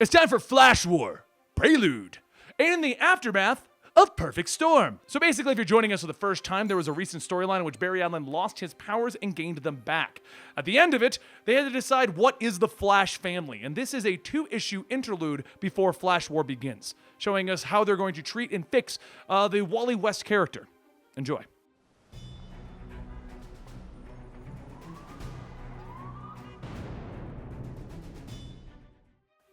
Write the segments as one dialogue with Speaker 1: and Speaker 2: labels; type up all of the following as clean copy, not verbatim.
Speaker 1: It's time for Flash War, Prelude, and in the aftermath of Perfect Storm. So basically, if you're joining us for the first time, there was a recent storyline in which Barry Allen lost his powers and gained them back. At the end of it, they had to decide what is the Flash family, and this is a 2-issue interlude before Flash War begins, showing us how they're going to treat and fix the Wally West character. Enjoy.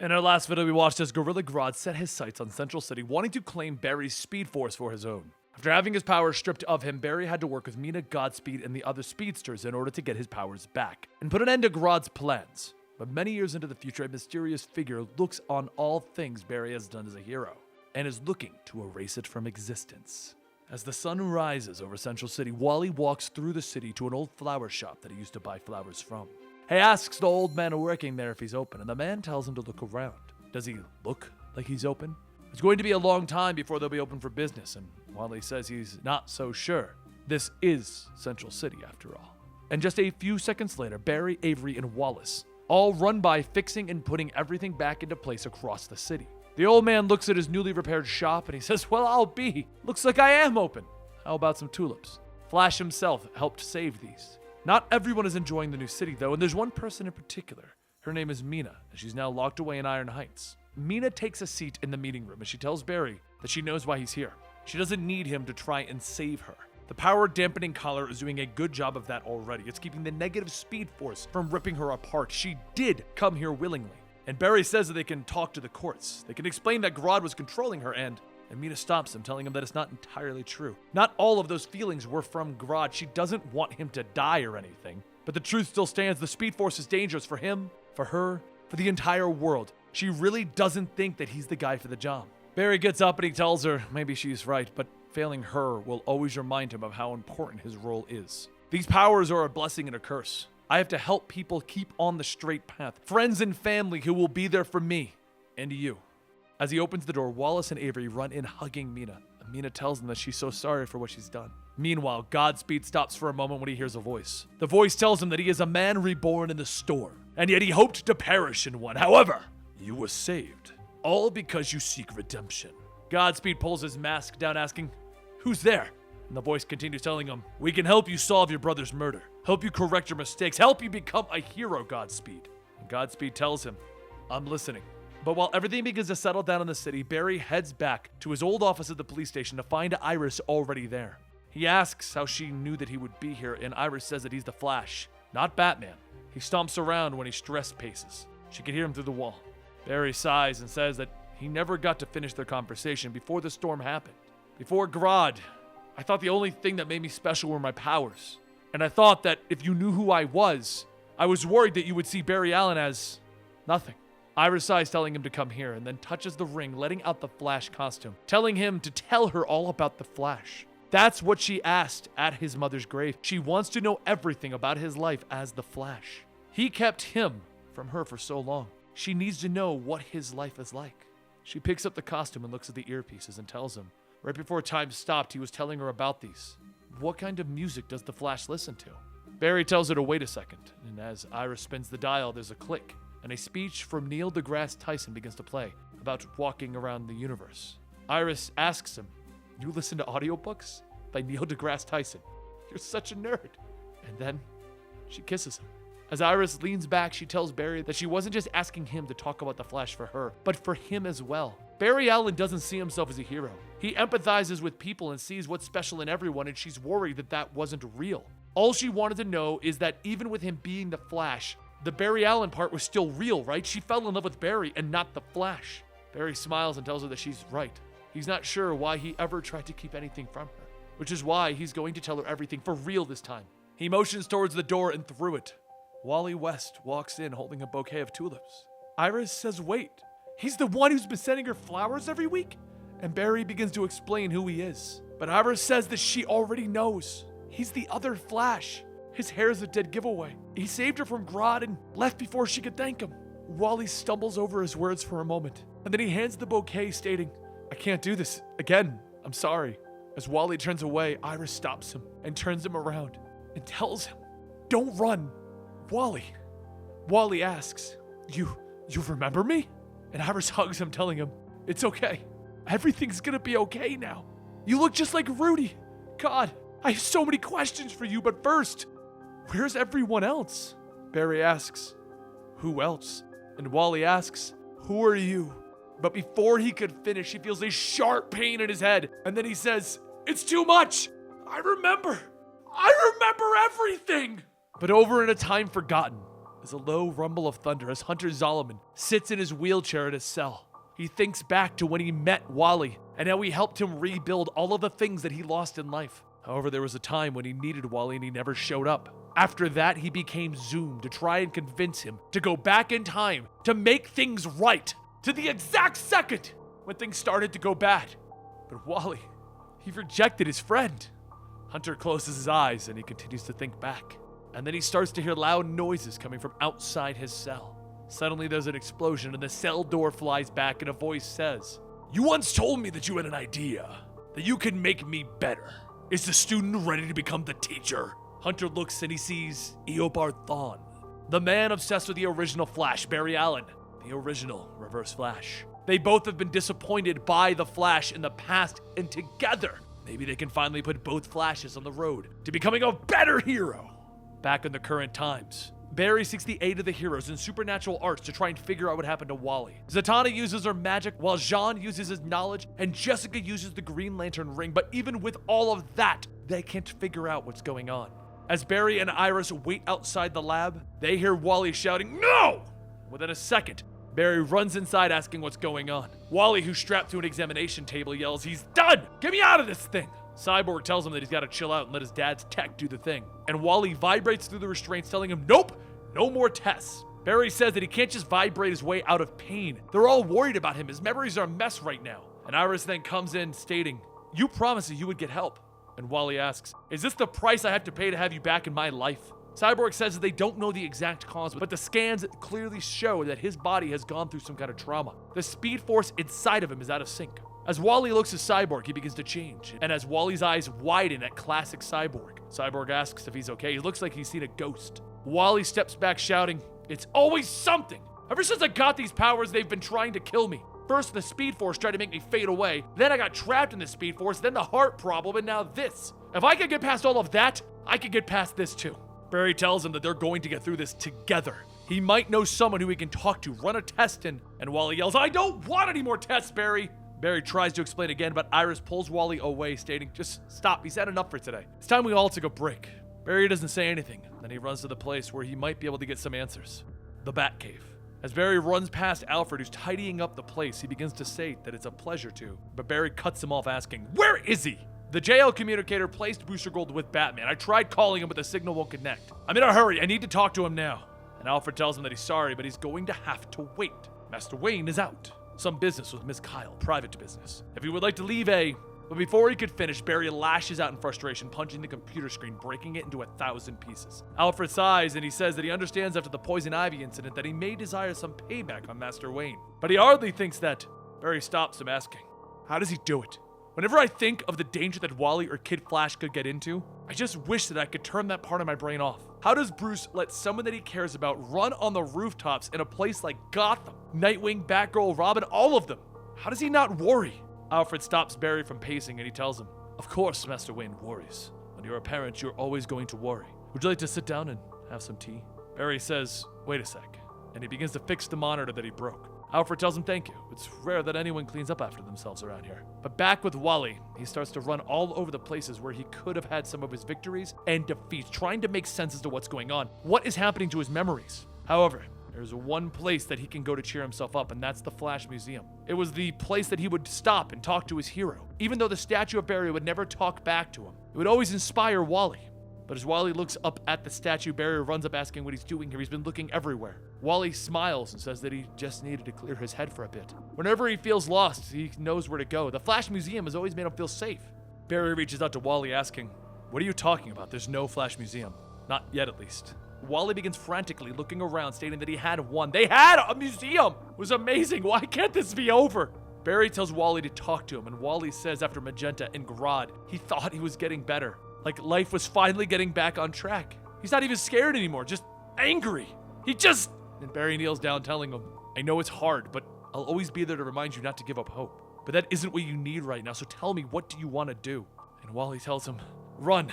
Speaker 1: In our last video, we watched as Gorilla Grodd set his sights on Central City, wanting to claim Barry's Speed Force for his own. After having his powers stripped of him, Barry had to work with Mina, Godspeed, and the other speedsters in order to get his powers back, and put an end to Grodd's plans. But many years into the future, a mysterious figure looks on all things Barry has done as a hero, and is looking to erase it from existence. As the sun rises over Central City, Wally walks through the city to an old flower shop that he used to buy flowers from. He asks the old man working there if he's open, and the man tells him to look around. Does he look like he's open? It's going to be a long time before they'll be open for business, and Wally says he's not so sure. This is Central City, after all. And just a few seconds later, Barry, Avery, and Wallace all run by fixing and putting everything back into place across the city. The old man looks at his newly repaired shop, and he says, "Well, I'll be. Looks like I am open. How about some tulips?" Flash himself helped save these. Not everyone is enjoying the new city, though, and there's one person in particular. Her name is Mina, and she's now locked away in Iron Heights. Mina takes a seat in the meeting room, and she tells Barry that she knows why he's here. She doesn't need him to try and save her. The power dampening collar is doing a good job of that already. It's keeping the negative speed force from ripping her apart. She did come here willingly. And Barry says that they can talk to the courts. They can explain that Grodd was controlling her, and Mina stops him, telling him that it's not entirely true. Not all of those feelings were from Grodd. She doesn't want him to die or anything. But the truth still stands. The Speed Force is dangerous for him, for her, for the entire world. She really doesn't think that he's the guy for the job. Barry gets up and he tells her maybe she's right, but failing her will always remind him of how important his role is. These powers are a blessing and a curse. I have to help people keep on the straight path. Friends and family who will be there for me and you. As he opens the door, Wallace and Avery run in hugging Mina. And Mina tells him that she's so sorry for what she's done. Meanwhile, Godspeed stops for a moment when he hears a voice. The voice tells him that he is a man reborn in the storm, and yet he hoped to perish in one. However, you were saved, all because you seek redemption. Godspeed pulls his mask down, asking, "Who's there?" And the voice continues telling him, "We can help you solve your brother's murder, help you correct your mistakes, help you become a hero, Godspeed." And Godspeed tells him, "I'm listening." But while everything begins to settle down in the city, Barry heads back to his old office at the police station to find Iris already there. He asks how she knew that he would be here, and Iris says that he's the Flash, not Batman. He stomps around when he stress paces. She can hear him through the wall. Barry sighs and says that he never got to finish their conversation before the storm happened. Before Grodd, I thought the only thing that made me special were my powers. And I thought that if you knew who I was worried that you would see Barry Allen as nothing. Iris sighs, telling him to come here, and then touches the ring, letting out the Flash costume, telling him to tell her all about the Flash. That's what she asked at his mother's grave. She wants to know everything about his life as the Flash. He kept him from her for so long. She needs to know what his life is like. She picks up the costume and looks at the earpieces and tells him. Right before time stopped, he was telling her about these. What kind of music does the Flash listen to? Barry tells her to wait a second, and as Iris spins the dial, there's a click. And a speech from Neil deGrasse Tyson begins to play about walking around the universe. Iris asks him, "You listen to audiobooks by Neil deGrasse Tyson? You're such a nerd." And then she kisses him. As Iris leans back, she tells Barry that she wasn't just asking him to talk about the Flash for her, but for him as well. Barry Allen doesn't see himself as a hero. He empathizes with people and sees what's special in everyone, and she's worried that that wasn't real. All she wanted to know is that even with him being the Flash, the Barry Allen part was still real, right? She fell in love with Barry and not the Flash. Barry smiles and tells her that she's right. He's not sure why he ever tried to keep anything from her, which is why he's going to tell her everything for real this time. He motions towards the door and through it. Wally West walks in holding a bouquet of tulips. Iris says, "Wait, he's the one who's been sending her flowers every week?" And Barry begins to explain who he is. But Iris says that she already knows. He's the other Flash. His hair's a dead giveaway. He saved her from Grodd and left before she could thank him. Wally stumbles over his words for a moment, and then he hands the bouquet, stating, "I can't do this again. I'm sorry." As Wally turns away, Iris stops him and turns him around and tells him, "Don't run, Wally." Wally asks, You remember me?" And Iris hugs him, telling him, "It's okay. Everything's gonna be okay now. You look just like Rudy. God, I have so many questions for you, but first, where's everyone else?" Barry asks, "Who else?" And Wally asks, "Who are you?" But before he could finish, he feels a sharp pain in his head, and then he says, "It's too much. I remember everything." But over in a time forgotten is a low rumble of thunder as Hunter Zolomon sits in his wheelchair in his cell. He thinks back to when he met Wally and how he helped him rebuild all of the things that he lost in life. However, there was a time when he needed Wally and he never showed up. After that, he became Zoom to try and convince him to go back in time to make things right, to the exact second when things started to go bad. But Wally, he rejected his friend. Hunter closes his eyes and he continues to think back. And then he starts to hear loud noises coming from outside his cell. Suddenly there's an explosion and the cell door flies back and a voice says, "You once told me that you had an idea, that you could make me better. Is the student ready to become the teacher?" Hunter looks and he sees Eobard Thawne, the man obsessed with the original Flash, Barry Allen, the original Reverse Flash. They both have been disappointed by the Flash in the past, and together, maybe they can finally put both Flashes on the road to becoming a better hero. Back in the current times, Barry seeks the aid of the heroes in supernatural arts to try and figure out what happened to Wally. Zatanna uses her magic, while Jean uses his knowledge, and Jessica uses the Green Lantern ring, but even with all of that, they can't figure out what's going on. As Barry and Iris wait outside the lab, they hear Wally shouting, "No!" Within a second, Barry runs inside asking what's going on. Wally, who's strapped to an examination table, yells, "He's done! Get me out of this thing!" Cyborg tells him that he's got to chill out and let his dad's tech do the thing. And Wally vibrates through the restraints, telling him, "Nope, no more tests." Barry says that he can't just vibrate his way out of pain. They're all worried about him. His memories are a mess right now. And Iris then comes in stating, "You promised that you would get help." And Wally asks, "Is this the price I have to pay to have you back in my life?" Cyborg says that they don't know the exact cause, but the scans clearly show that his body has gone through some kind of trauma. The speed force inside of him is out of sync. As Wally looks at Cyborg, he begins to change. And as Wally's eyes widen at classic Cyborg, Cyborg asks if he's okay. He looks like he's seen a ghost. Wally steps back shouting, "It's always something! Ever since I got these powers, they've been trying to kill me. First, the Speed Force tried to make me fade away. Then I got trapped in the Speed Force, then the heart problem, and now this. If I could get past all of that, I could get past this too." Barry tells him that they're going to get through this together. He might know someone who he can talk to, run a test in, and Wally yells, "I don't want any more tests, Barry!" Barry tries to explain again, but Iris pulls Wally away, stating, "Just stop, he's had enough for today. It's time we all took a break." Barry doesn't say anything, then he runs to the place where he might be able to get some answers. The Batcave. As Barry runs past Alfred, who's tidying up the place, he begins to say that it's a pleasure to, but Barry cuts him off asking, "Where is he?" The JL communicator placed Booster Gold with Batman. "I tried calling him, but the signal won't connect. I'm in a hurry, I need to talk to him now." And Alfred tells him that he's sorry, but he's going to have to wait. Master Wayne is out. Some business with Miss Kyle, private business. If he would like to leave But before he could finish, Barry lashes out in frustration, punching the computer screen, breaking it into 1,000 pieces. Alfred sighs and he says that he understands after the Poison Ivy incident that he may desire some payback on Master Wayne. But he hardly thinks that. Barry stops him asking, "How does he do it? Whenever I think of the danger that Wally or Kid Flash could get into, I just wish that I could turn that part of my brain off. How does Bruce let someone that he cares about run on the rooftops in a place like Gotham? Nightwing, Batgirl, Robin, all of them. How does he not worry?" Alfred stops Barry from pacing and he tells him, "Of course Master Wayne worries. When you're a parent, you're always going to worry. Would you like to sit down and have some tea?" Barry says, "Wait a sec," and he begins to fix the monitor that he broke. Alfred tells him thank you. It's rare that anyone cleans up after themselves around here. But back with Wally, he starts to run all over the places where he could have had some of his victories and defeats, trying to make sense as to what's going on. What is happening to his memories? However, there's one place that he can go to cheer himself up, and that's the Flash Museum. It was the place that he would stop and talk to his hero. Even though the statue of Barry would never talk back to him, it would always inspire Wally. But as Wally looks up at the statue, Barry runs up asking what he's doing here. He's been looking everywhere. Wally smiles and says that he just needed to clear his head for a bit. Whenever he feels lost, he knows where to go. The Flash Museum has always made him feel safe. Barry reaches out to Wally asking, "What are you talking about? There's no Flash Museum. Not yet, at least." Wally begins frantically looking around, stating that he had one. They had a museum! It was amazing. Why can't this be over? Barry tells Wally to talk to him, and Wally says after Magenta and Grodd, he thought he was getting better. Like life was finally getting back on track. He's not even scared anymore, just angry. And Barry kneels down telling him, "I know it's hard, but I'll always be there to remind you not to give up hope. But that isn't what you need right now, so tell me, what do you want to do? And Wally tells him, run.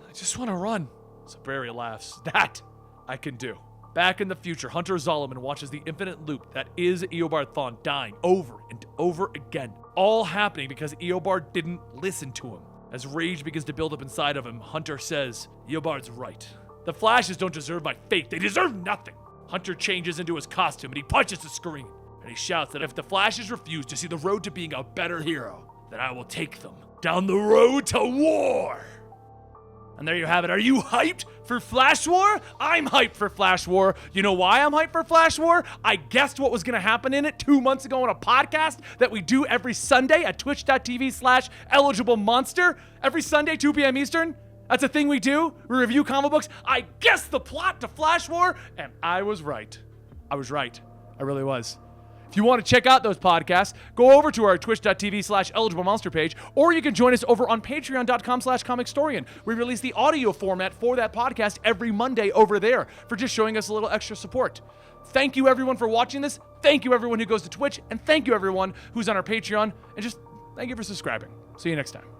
Speaker 1: I just want to run. So Barry laughs. That I can do. Back in the future, Hunter Zolomon watches the infinite loop that is Eobard Thawne dying over and over again. All happening because Eobard didn't listen to him. As rage begins to build up inside of him, Hunter says, Eobard's right. The Flashes don't deserve my fate. They deserve nothing. Hunter changes into his costume and he punches the screen. And he shouts that if the Flashes refuse to see the road to being a better hero, then I will take them down the road to war. And there you have it. Are you hyped for Flash War? I'm hyped for Flash War. You know why I'm hyped for Flash War? I guessed what was going to happen in it 2 months ago on a podcast that we do every Sunday at twitch.tv/eligiblemonster. Every Sunday, 2 p.m. Eastern. That's a thing we do. We review comic books. I guessed the plot to Flash War, and I was right. I was right. I really was. If you want to check out those podcasts, go over to our twitch.tv/eligiblemonster page, or you can join us over on patreon.com/Comicstorian. We release the audio format for that podcast every Monday over there for just showing us a little extra support. Thank you everyone for watching this. Thank you everyone who goes to Twitch, and thank you everyone who's on our Patreon, and just thank you for subscribing. See you next time.